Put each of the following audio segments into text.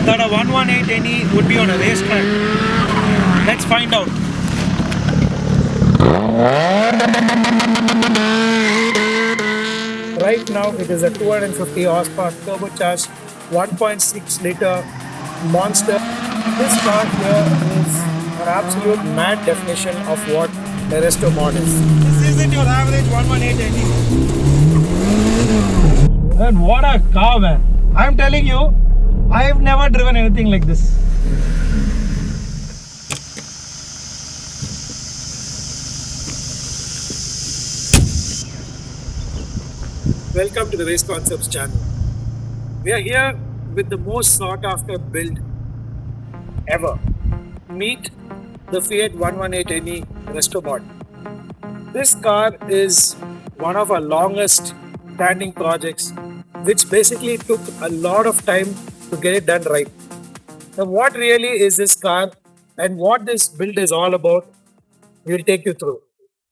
that a 118NE would be on a racetrack? Let's find out. Right now it is a 250 horsepower turbocharged 1.6 liter monster. This car here is an absolute mad definition of what the Restomod is. This isn't your average 118NE. And what a car, man. I'm telling you, I've never driven anything like this. Welcome to the Race Concepts channel. We are here with the most sought after build ever. Meet the Fiat 118NE Restomod. This car is one of our longest standing projects, which basically took a lot of time to get it done right. Now, what really is this car and what this build is all about, we'll take you through.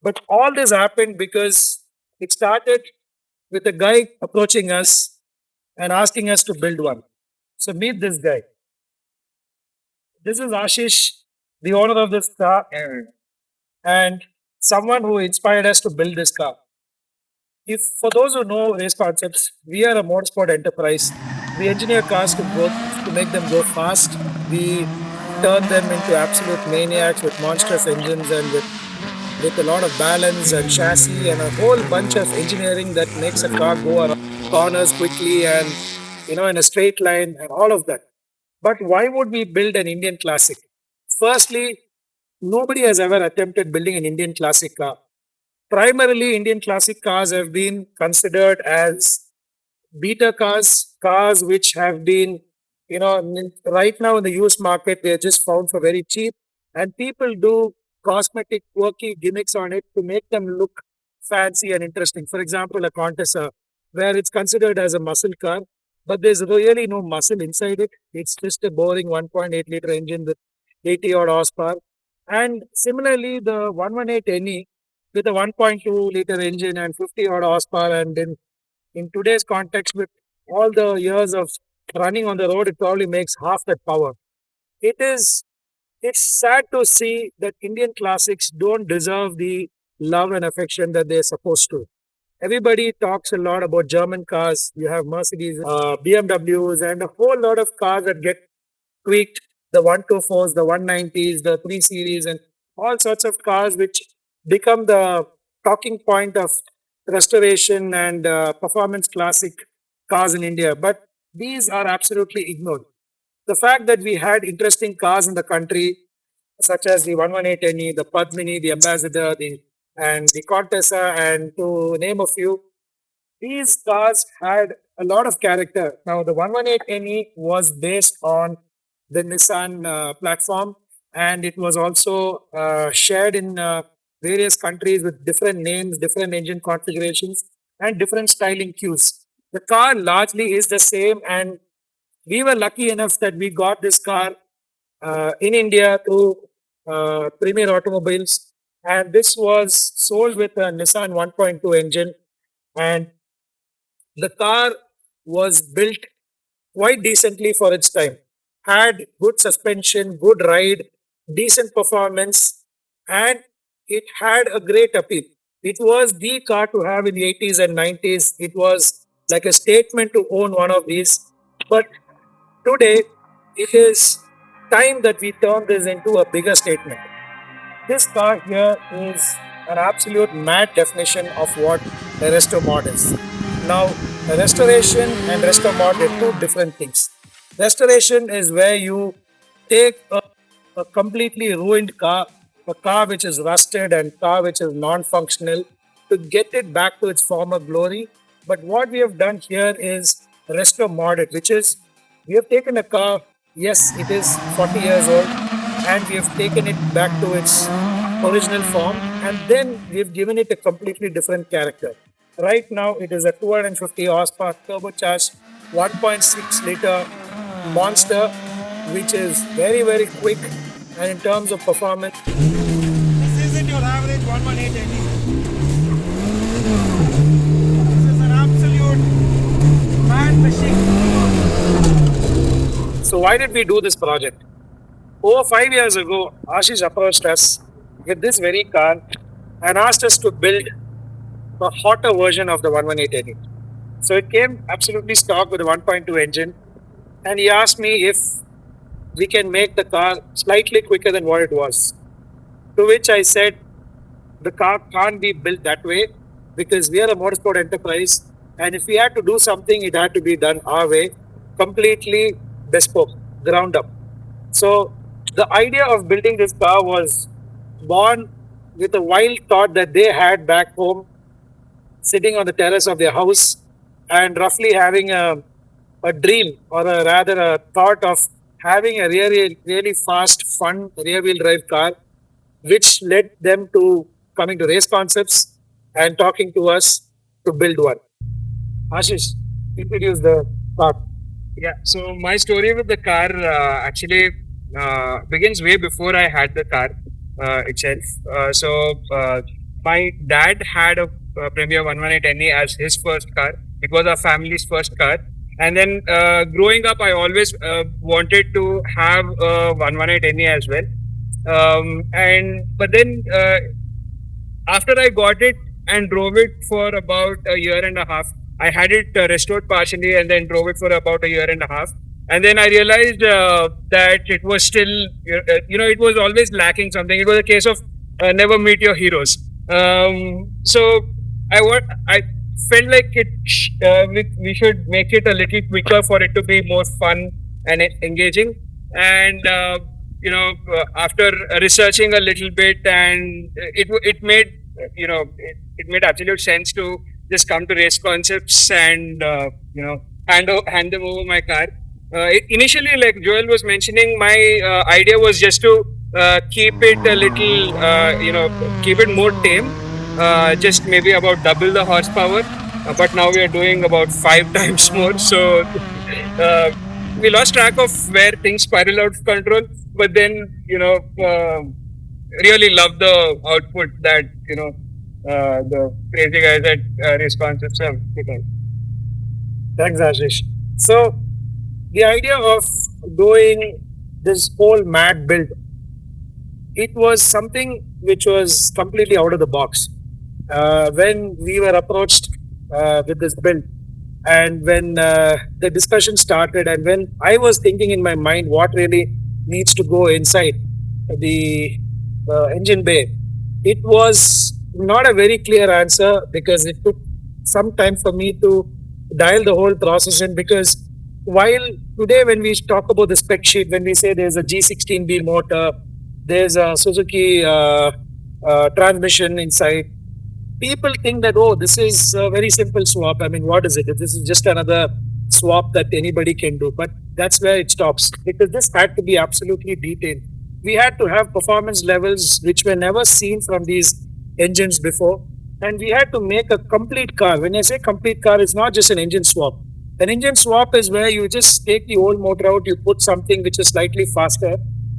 But all this happened because it started with a guy approaching us and asking us to build one. So meet this guy. This is Ashish, the owner of this car, and someone who inspired us to build this car. If for those who know Race Concepts, we are a motorsport enterprise. We engineer cars to make them go fast. We turn them into absolute maniacs with monstrous engines and with a lot of balance and chassis and a whole bunch of engineering that makes a car go around corners quickly and in a straight line and all of that. But why would we build an Indian Classic? Firstly, nobody has ever attempted building an Indian Classic car. Primarily, Indian Classic cars have been considered as beta cars, cars which have been, right now in the used market, they are just found for very cheap. And people do cosmetic, quirky gimmicks on it to make them look fancy and interesting. For example, a Contessa, where it's considered as a muscle car, but there's really no muscle inside it. It's just a boring 1.8 liter engine with 80 odd horsepower. And similarly, the 118NE with a 1.2 liter engine and 50 odd horsepower, and in today's context, with all the years of running on the road, it probably makes half that power. It's sad to see that Indian Classics don't deserve the love and affection that they're supposed to. Everybody talks a lot about German cars. You have Mercedes, BMWs, and a whole lot of cars that get tweaked. The 124s, the 190s, the 3 Series, and all sorts of cars which become the talking point of restoration and performance classic cars in India. But these are absolutely ignored. The fact that we had interesting cars in the country, such as the 118NE, the Padmini, the Ambassador, and the Contessa, and to name a few, these cars had a lot of character. Now, the 118NE was based on the Nissan platform, and it was also shared in various countries with different names, different engine configurations, and different styling cues. The car largely is the same, and we were lucky enough that we got this car in India through Premier Automobiles, and this was sold with a Nissan 1.2 engine, and the car was built quite decently for its time. Had good suspension, good ride, decent performance, and it had a great appeal. It was the car to have in the 80s and 90s. It was like a statement to own one of these. But today, it is time that we turn this into a bigger statement. This car here is an absolute mad definition of what a Restomod is. Now, a restoration and Restomod are two different things. Restoration is where you take a completely ruined car, a car which is rusted and car which is non-functional, to get it back to its former glory. But what we have done here is Restomod, which is we have taken a car, yes, it is 40 years old, and we have taken it back to its original form, and then we have given it a completely different character. Right now, it is a 250 horsepower turbocharged 1.6 liter monster, which is very, very quick, and in terms of performance, this isn't your average 118NE. This is an absolute mad machine. So why did we do this project? Over 5 years ago, Ashish approached us with this very car and asked us to build a hotter version of the 118 NE. So it came absolutely stock with a 1.2 engine, and he asked me if we can make the car slightly quicker than what it was. To which I said, the car can't be built that way because we are a motorsport enterprise, and if we had to do something, it had to be done our way, completely bespoke, ground up. So the idea of building this car was born with a wild thought that they had back home, sitting on the terrace of their house and roughly having a dream, or a, rather a thought of having a really fast, fun rear wheel drive car, which led them to coming to Race Concepts and talking to us to build one. Ashish, introduce the car. Yeah, so my story with the car actually begins way before I had the car itself. My dad had a Premier 118 NE as his first car. It was our family's first car. And then growing up, I always wanted to have a 118 NE as well. But then after I got it and drove it for about a year and a half, I had it restored partially and then drove it for about a year and a half. And then I realized that it was still, it was always lacking something. It was a case of never meet your heroes. So I felt like we should make it a little quicker for it to be more fun and engaging. And after researching a little bit, and it made it made absolute sense to just come to Race Concepts and hand them over my car. Initially, like Joel was mentioning, my idea was just to keep it a little, keep it more tame, just maybe about double the horsepower. But now we are doing about 5 times more. So we lost track of where things spiral out of control. But then, really love the output that, the crazy guys at Race Concepts have put on. Thanks, Ashish. So the idea of doing this whole mad build, it was something which was completely out of the box. When we were approached with this build, and when the discussion started, and when I was thinking in my mind what really needs to go inside the engine bay, it was not a very clear answer because it took some time for me to dial the whole process in. Because while today, when we talk about the spec sheet, when we say there's a G16B motor, there's a Suzuki transmission inside, people think that, oh, this is a very simple swap. I mean, what is it? This is just another swap that anybody can do. But that's where it stops, because this had to be absolutely detailed. We had to have performance levels which were never seen from these engines before. And we had to make a complete car. When I say complete car, it's not just an engine swap. An engine swap is where you just take the old motor out, you put something which is slightly faster,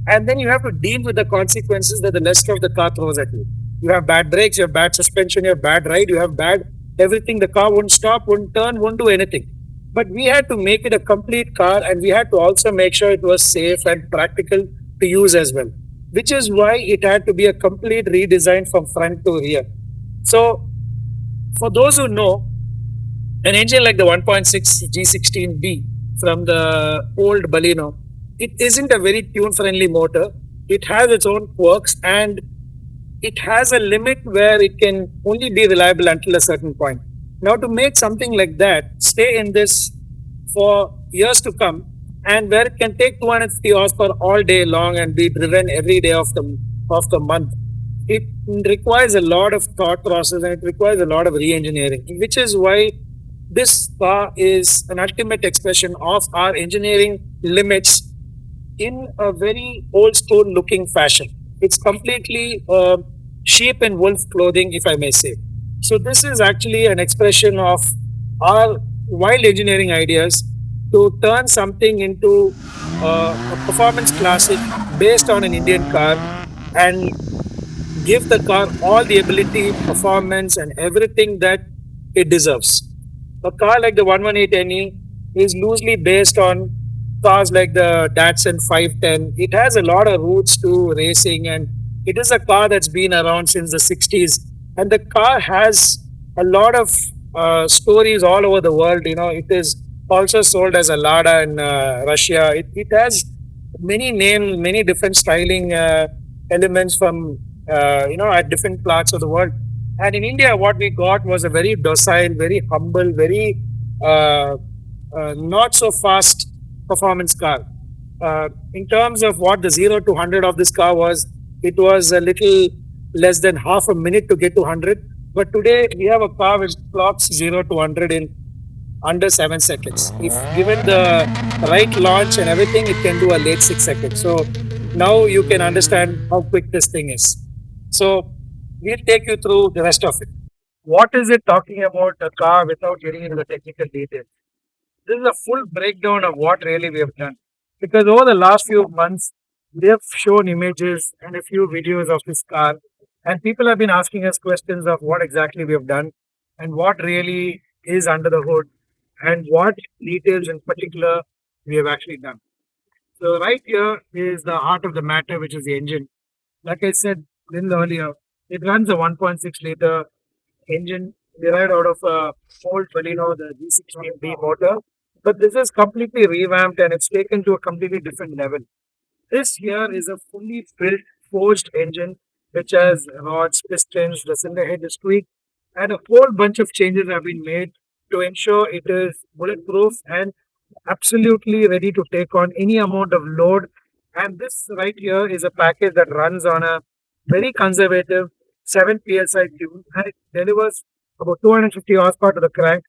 and then you have to deal with the consequences that the rest of the car throws at you. You have bad brakes, you have bad suspension, you have bad ride, you have bad everything. The car won't stop, won't turn, won't do anything. But we had to make it a complete car, and we had to also make sure it was safe and practical to use as well, which is why it had to be a complete redesign from front to rear. So, for those who know, an engine like the 1.6 G16B from the old Baleno, it isn't a very tune-friendly motor. It has its own quirks, and it has a limit where it can only be reliable until a certain point. Now, to make something like that stay in this for years to come, and where it can take 250 horsepower all day long and be driven every day of the month, it requires a lot of thought process, and it requires a lot of re-engineering, which is why this car is an ultimate expression of our engineering limits in a very old school looking fashion. It's completely sheep and wolf clothing, if I may say. So this is actually an expression of our wild engineering ideas to turn something into a performance classic based on an Indian car, and give the car all the ability, performance, and everything that it deserves. A car like the 118 NE is loosely based on cars like the Datsun 510. It has a lot of roots to racing, and it is a car that's been around since the 60s. And the car has a lot of stories all over the world. It is also sold as a Lada in Russia. It has many names, many different styling elements from at different parts of the world. And in India, what we got was a very docile, very humble, very not so fast performance car. In terms of what the 0 to 100 of this car was, it was a little less than half a minute to get to 100. But today we have a car which clocks 0 to 100 in under 7 seconds. If given the right launch and everything, it can do a late 6 seconds. So now you can understand how quick this thing is. So we'll take you through the rest of it. What is it talking about a car without getting into the technical details? This is a full breakdown of what really we have done. Because over the last few months, we have shown images and a few videos of this car, and people have been asking us questions of what exactly we have done and what really is under the hood and what details in particular we have actually done. So, right here is the heart of the matter, which is the engine. Like I said a little earlier, it runs a 1.6-liter engine derived out of a old Torino, the G16B motor. But this is completely revamped and it's taken to a completely different level. This here is a fully built forged engine which has rods, pistons, the cylinder head is tweaked, and a whole bunch of changes have been made to ensure it is bulletproof and absolutely ready to take on any amount of load. And this right here is a package that runs on a very conservative 7 psi tune, and it delivers about 250 horsepower to the crank,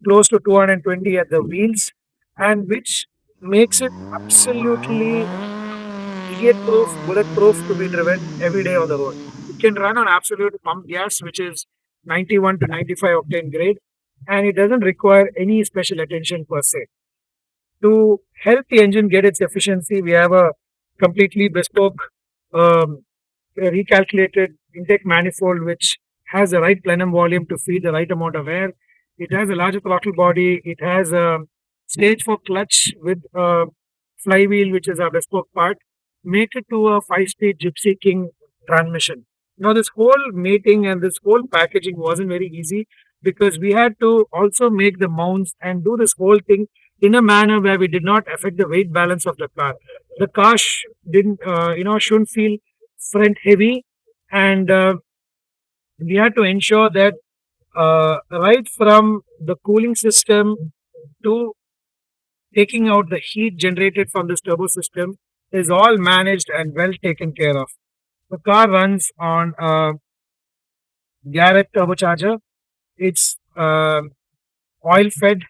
close to 220 at the wheels, and which makes it absolutely idiot proof, bulletproof to be driven every day on the road. It can run on absolute pump gas, which is 91 to 95 octane grade, and it doesn't require any special attention per se. To help the engine get its efficiency, we have a completely bespoke, recalculated intake manifold which has the right plenum volume to feed the right amount of air. It has a larger throttle body. It has a stage 4 clutch with a flywheel, which is a bespoke part, mated to a 5-speed Gypsy King transmission. Now, this whole mating and this whole packaging wasn't very easy because we had to also make the mounts and do this whole thing in a manner where we did not affect the weight balance of the car. The car didn't, shouldn't feel front heavy, and we had to ensure that right from the cooling system to taking out the heat generated from this turbo system is all managed and well taken care of. The car runs on a Garrett turbocharger. It's oil fed,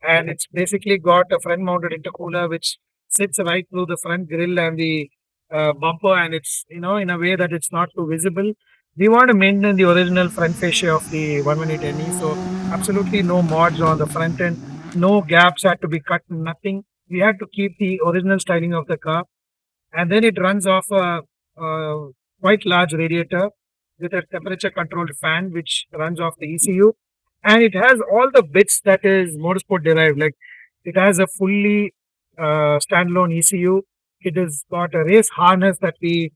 and it's basically got a front mounted intercooler which sits right through the front grille and the bumper, and it's in a way that it's not too visible. We want to maintain the original front fascia of the 118NE, so absolutely no mods on the front end, no gaps had to be cut, nothing. We had to keep the original styling of the car, and then it runs off a quite large radiator with a temperature controlled fan which runs off the ECU, and it has all the bits that is motorsport derived. Like it has a fully standalone ECU. It has got a race harness that we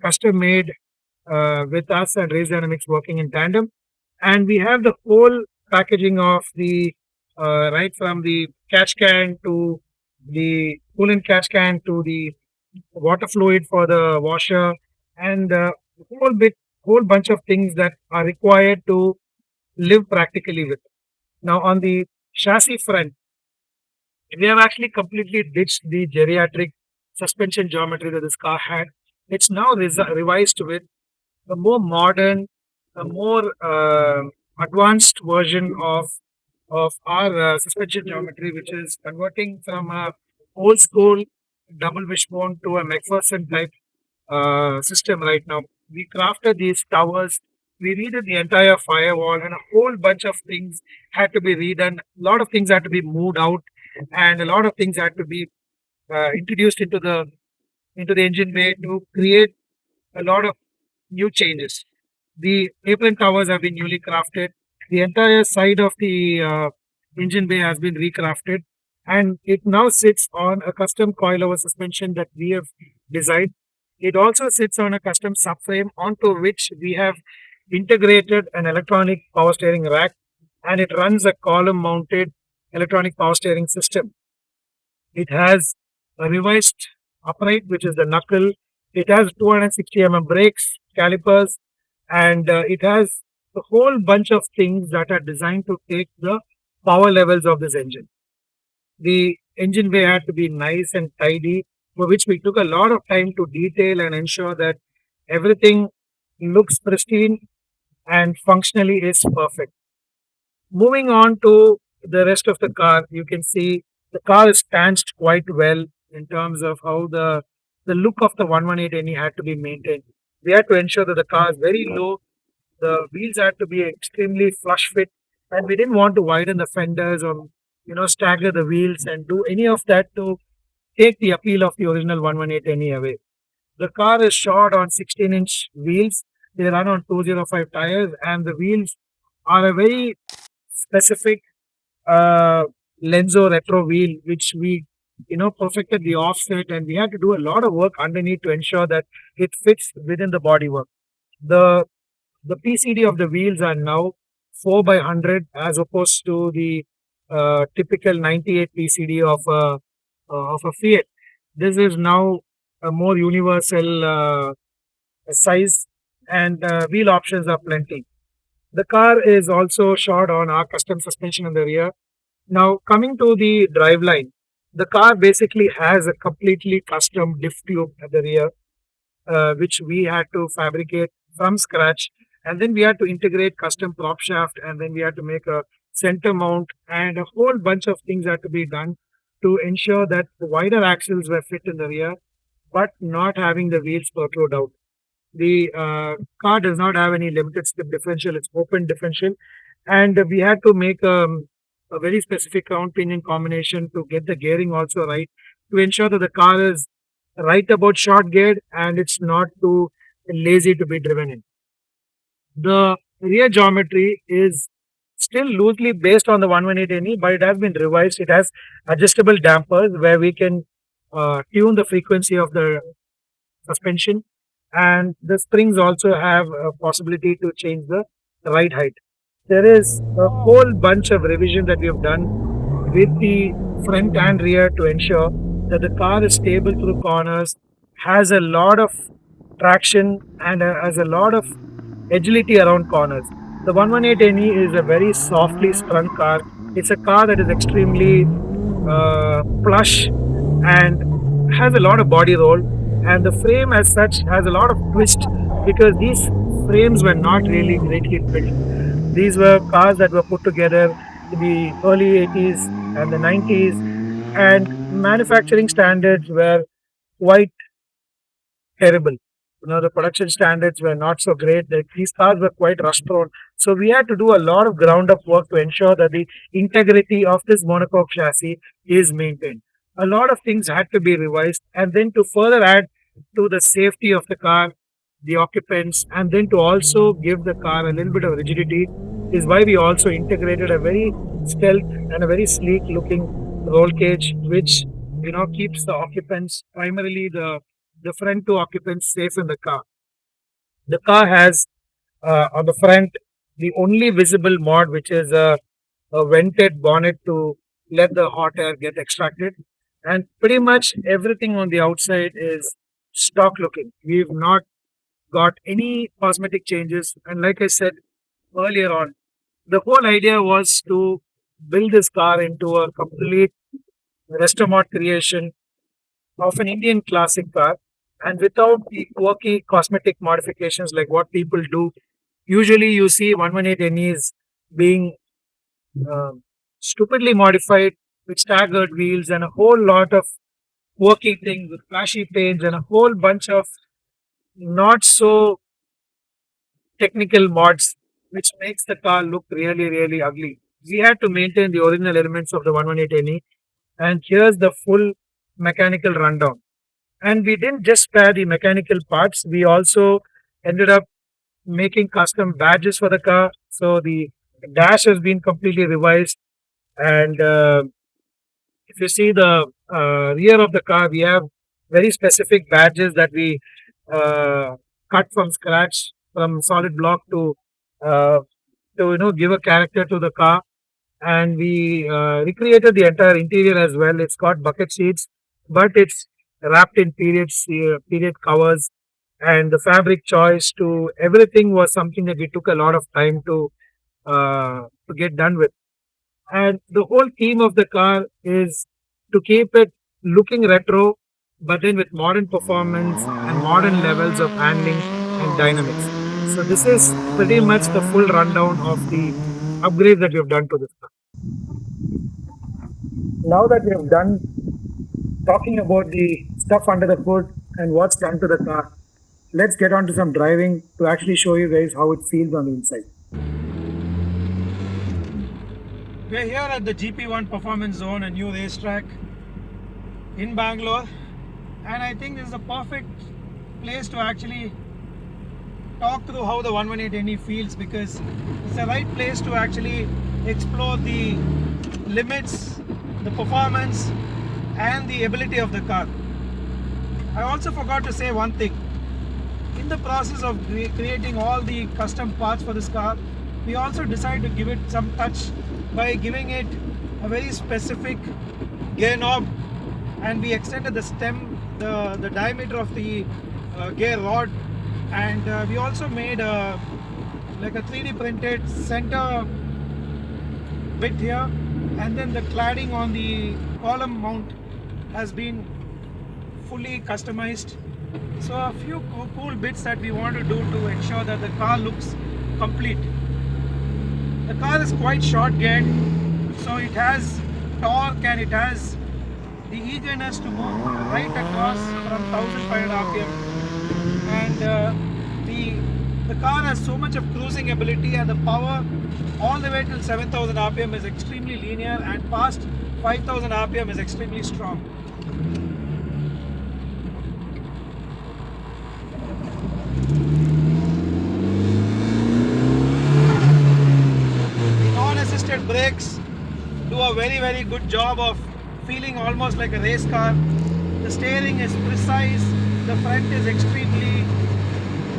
custom made with us and Race Dynamics working in tandem, and we have the whole packaging of the right from the catch can to the coolant catch can to the water fluid for the washer, and whole bunch of things that are required to live practically with. Now, on the chassis front, we have actually completely ditched the geriatric suspension geometry that this car had. It's now revised with a more modern, a more advanced version of our suspension geometry, which is converting from a old school double wishbone to a McPherson type system right now. We crafted these towers, we redid the entire firewall, and a whole bunch of things had to be redone. A lot of things had to be moved out, and a lot of things had to be introduced into the engine bay to create a lot of new changes. The apron towers have been newly crafted. The entire side of the engine bay has been recrafted, and it now sits on a custom coilover suspension that we have designed. It also sits on a custom subframe onto which we have integrated an electronic power steering rack, and it runs a column mounted electronic power steering system. It has a revised upright, which is the knuckle. It has 260 brakes, calipers, and it has a whole bunch of things that are designed to take the power levels of this engine. The engine bay had to be nice and tidy, for which we took a lot of time to detail and ensure that everything looks pristine and functionally is perfect. Moving on to the rest of the car, you can see the car is stanched quite well in terms of how the look of the 118 NE had to be maintained. We had to ensure that the car is very low, the wheels had to be extremely flush fit, and we didn't want to widen the fenders or stagger the wheels and do any of that to take the appeal of the original 118 NE away. The car is shod on 16-inch wheels. They run on 205 tires, and the wheels are a very specific uh, Lenzo retro wheel, which we perfected the offset, and we had to do a lot of work underneath to ensure that it fits within the bodywork. The the PCD of the wheels are now 4 by 100 as opposed to the typical 98 PCD of a Fiat. This is now a more universal size, and wheel options are plenty. The car is also shot on our custom suspension in the rear. Now, coming to the driveline, the car basically has a completely custom diff tube at the rear, which we had to fabricate from scratch. And then we had to integrate custom prop shaft, and then we had to make a center mount, and a whole bunch of things had to be done to ensure that the wider axles were fit in the rear, but not having the wheels protrude out. The car does not have any limited slip differential; it's open differential, and we had to make a very specific round pinion combination to get the gearing also right to ensure that the car is right about short geared and it's not too lazy to be driven in. The rear geometry is still loosely based on the 118 NE, but it has been revised. It has adjustable dampers where we can tune the frequency of the suspension, and the springs also have a possibility to change the ride height. There is a whole bunch of revision that we have done with the front and rear to ensure that the car is stable through corners, has a lot of traction, and has a lot of agility around corners. The 118 NE is a very softly sprung car. It's a car that is extremely plush and has a lot of body roll, and the frame as such has a lot of twist because these frames were not really greatly built. These were cars that were put together in the early 80s and the 90s, and manufacturing standards were quite terrible. The production standards were not so great. These cars were quite rust prone. So we had to do a lot of ground up work to ensure that the integrity of this monocoque chassis is maintained. A lot of things had to be revised, and then to further add to the safety of the car, the occupants, and then to also give the car a little bit of rigidity is why we also integrated a very stealth and a very sleek looking roll cage, which keeps the occupants, primarily the front two occupants, safe in the car. The car has on the front the only visible mod, which is a vented bonnet to let the hot air get extracted, and pretty much everything on the outside is stock looking. We've not got any cosmetic changes, and like I said earlier on, the whole idea was to build this car into a complete Restomod creation of an Indian classic car, and without the quirky cosmetic modifications like what people do. Usually, you see 118 NEs being uh, stupidly modified with staggered wheels and a whole lot of quirky things with flashy paints and a whole bunch of not so technical mods, which makes the car look really, really ugly. We had to maintain the original elements of the 118 NE, and here's the full mechanical rundown. And we didn't just spare the mechanical parts, we also ended up making custom badges for the car. So the dash has been completely revised, and If you see the rear of the car, we have very specific badges that we cut from scratch from solid block uh, to give a character to the car, and we recreated the entire interior as well. It's got bucket seats, but it's wrapped in period covers, and the fabric choice to everything was something that we took a lot of time to get done with. And the whole theme of the car is to keep it looking retro, but then with modern performance and modern levels of handling and dynamics. So this is pretty much the full rundown of the upgrades that we have done to this car. Now that we have done talking about the stuff under the hood and what's done to the car, let's get on to some driving to actually show you guys how it feels on the inside. We're here at the GP1 Performance Zone, a new racetrack in Bangalore, and I think this is a perfect place to actually talk through how the 118NE feels, because it's the right place to actually explore the limits, the performance and the ability of the car. I also forgot to say one thing. In the process of creating all the custom parts for this car, we also decided to give it some touch by giving it a very specific gear knob, and we extended the stem, the diameter of the gear rod, and we also made like a 3D printed center bit here, and then the cladding on the column mount has been fully customized. So a few cool bits that we want to do to ensure that the car looks complete. The car is quite short geared, so it has torque and it has the eagerness to move right across from 1500 rpm, and the car has so much of cruising ability, and the power all the way till 7000 rpm is extremely linear, and past 5000 rpm is extremely strong. Non-assisted brakes do a very good job of feeling almost like a race car. The steering is precise, the front is extremely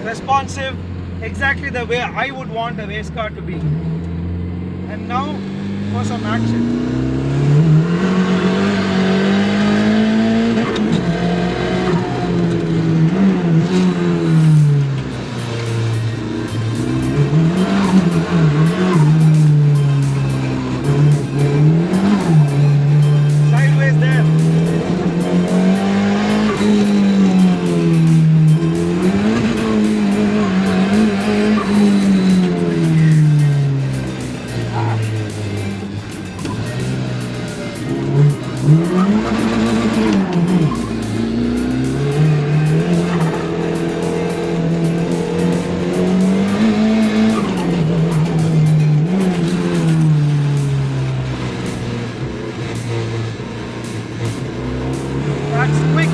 responsive, exactly the way I would want a race car to be. And now for some action. Sideways there. That's quick.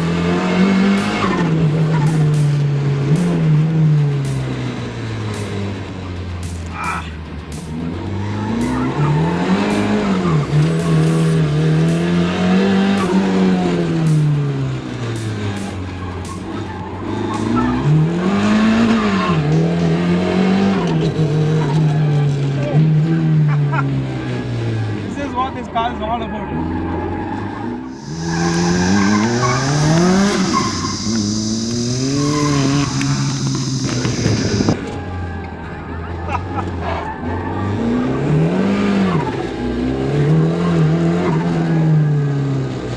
This is what this car is all about.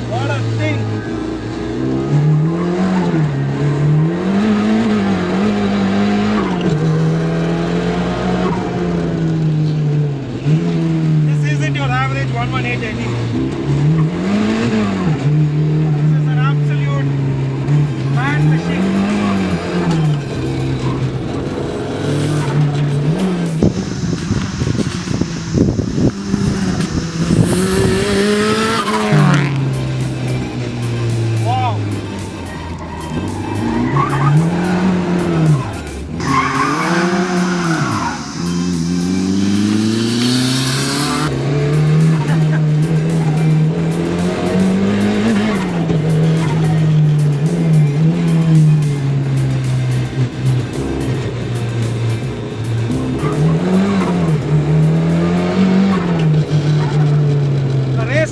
What a thing! This isn't your average 118NE. This is an absolute mad machine. Wow!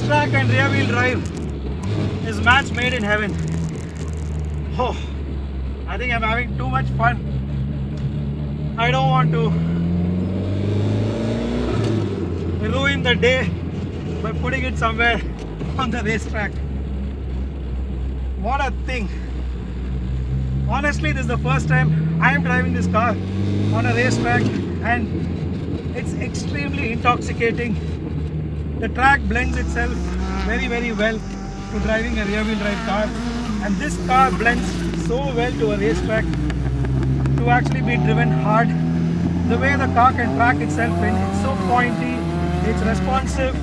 racetrack and rear wheel drive is match made in heaven. Oh, I think I'm having too much fun. I don't want to ruin the day by putting it somewhere on the racetrack. What a thing. Honestly, this is the first time I am driving this car on a racetrack, and it's extremely intoxicating. The track blends itself very well to driving a rear wheel drive car, and this car blends so well to a racetrack to actually be driven hard. The way the car can track itself in, it's so pointy, it's responsive,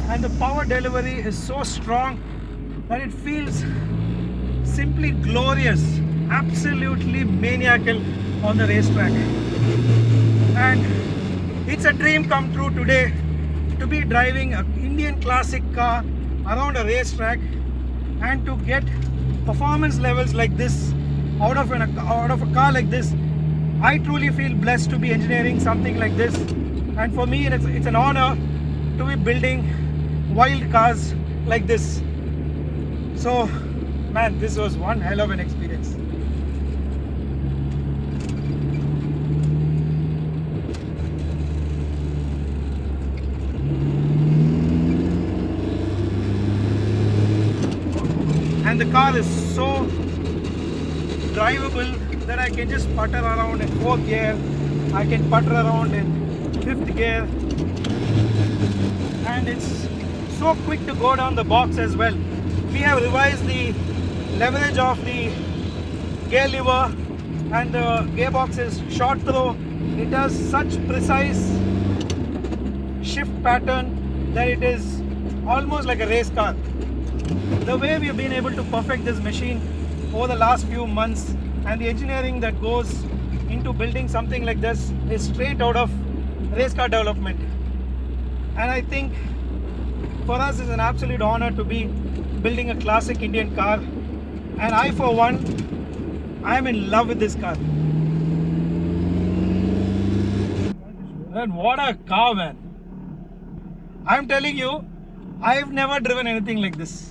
and the power delivery is so strong that it feels simply glorious, absolutely maniacal on the racetrack. And it's a dream come true today to be driving an Indian classic car around a racetrack and to get performance levels like this out of a car like this. I truly feel blessed to be engineering something like this, and for me it's an honor to be building wild cars like this. So man, this was one hell of an experience. And the car is so drivable that I can just putter around in 4th gear, I can putter around in 5th gear, and it's so quick to go down the box as well. We have revised the leverage of the gear lever, and the gearbox is short throw. It does such precise shift pattern that it is almost like a race car. The way we have been able to perfect this machine over the last few months, and the engineering that goes into building something like this is straight out of race car development. And I think for us it's an absolute honor to be building a classic Indian car, and I for one, I am in love with this car. And what a car, man. I'm telling you, I've never driven anything like this.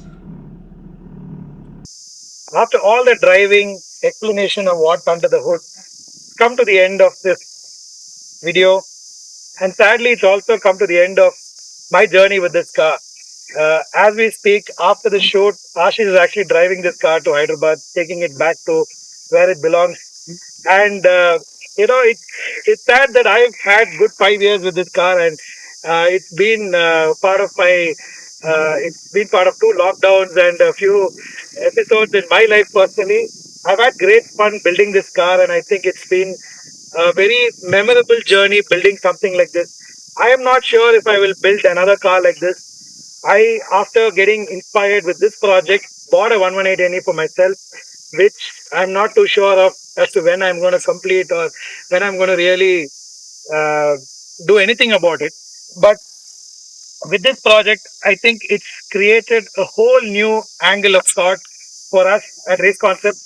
After all the driving explanation of what's under the hood, come to the end of this video, and sadly it's also come to the end of my journey with this car. As we speak, after the shoot, Ashish is actually driving this car to Hyderabad, taking it back to where it belongs. And it's sad that I've had good 5 years with this car, and it's been part of my it's been part of 2 lockdowns and a few episodes in my life personally. I've had great fun building this car, and I think it's been a very memorable journey building something like this. I am not sure if I will build another car like this. I, after getting inspired with this project, bought a 118NE for myself, which I'm not too sure of as to when I'm going to complete or when I'm going to really uh, do anything about it. But with this project, I think it's created a whole new angle of thought for us at Race Concept.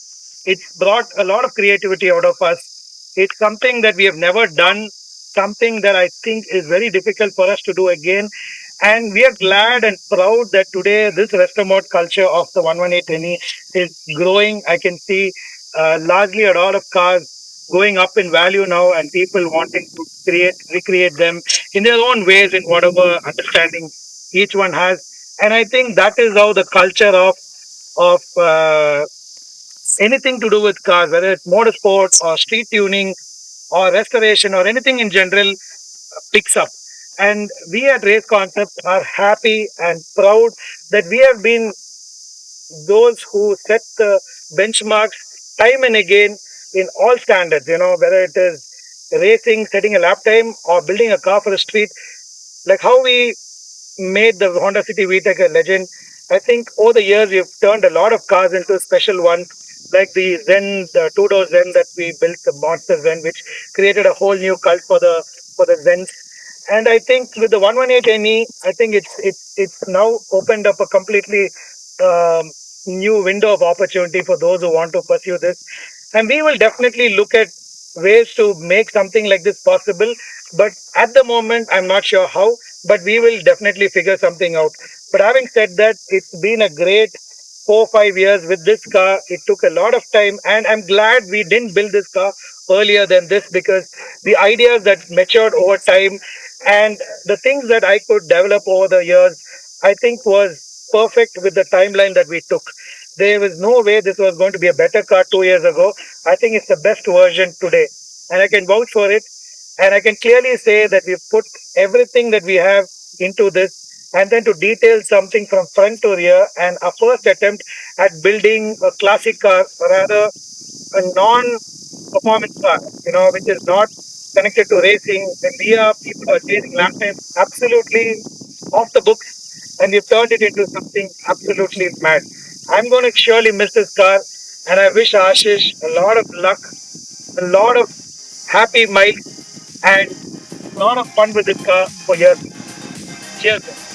It's brought a lot of creativity out of us. It's something that we have never done, something that I think is very difficult for us to do again. And we are glad and proud that today this Restomod culture of the 118NE is growing. I can see largely a lot of cars going up in value now, and people wanting to recreate them in their own ways, in whatever understanding each one has. And I think that is how the culture of anything to do with cars, whether it's motorsport or street tuning or restoration or anything in general, picks up. And we at Race Concept are happy and proud that we have been those who set the benchmarks time and again in all standards, whether it is racing, setting a lap time, or building a car for the street, like how we made the Honda City VTEC a legend. I think over the years we've turned a lot of cars into special ones, like the Zen, the two-door Zen that we built, the Monster Zen, which created a whole new cult for the Zens. And I think with the 118NE, I think it's now opened up a completely um, new window of opportunity for those who want to pursue this. And we will definitely look at ways to make something like this possible. But at the moment, I'm not sure how. but we will definitely figure something out. But having said that, it's been a great 4 5 years with this car. It took a lot of time, and I'm glad we didn't build this car earlier than this, because the ideas that matured over time and the things that I could develop over the years, I think was perfect with the timeline that we took. There was no way this was going to be a better car 2 years ago. I think it's the best version today, and I can vouch for it. And I can clearly say that we've put everything that we have into this, and then to detail something from front to rear, and our first attempt at building a classic car, or rather a non-performance car, which is not connected to racing. When we are people who are chasing lap time, absolutely off the books, and we've turned it into something absolutely mad. I'm going to surely miss this car, and I wish Ashish a lot of luck, a lot of happy miles, and a lot of fun with this car for years. Cheers.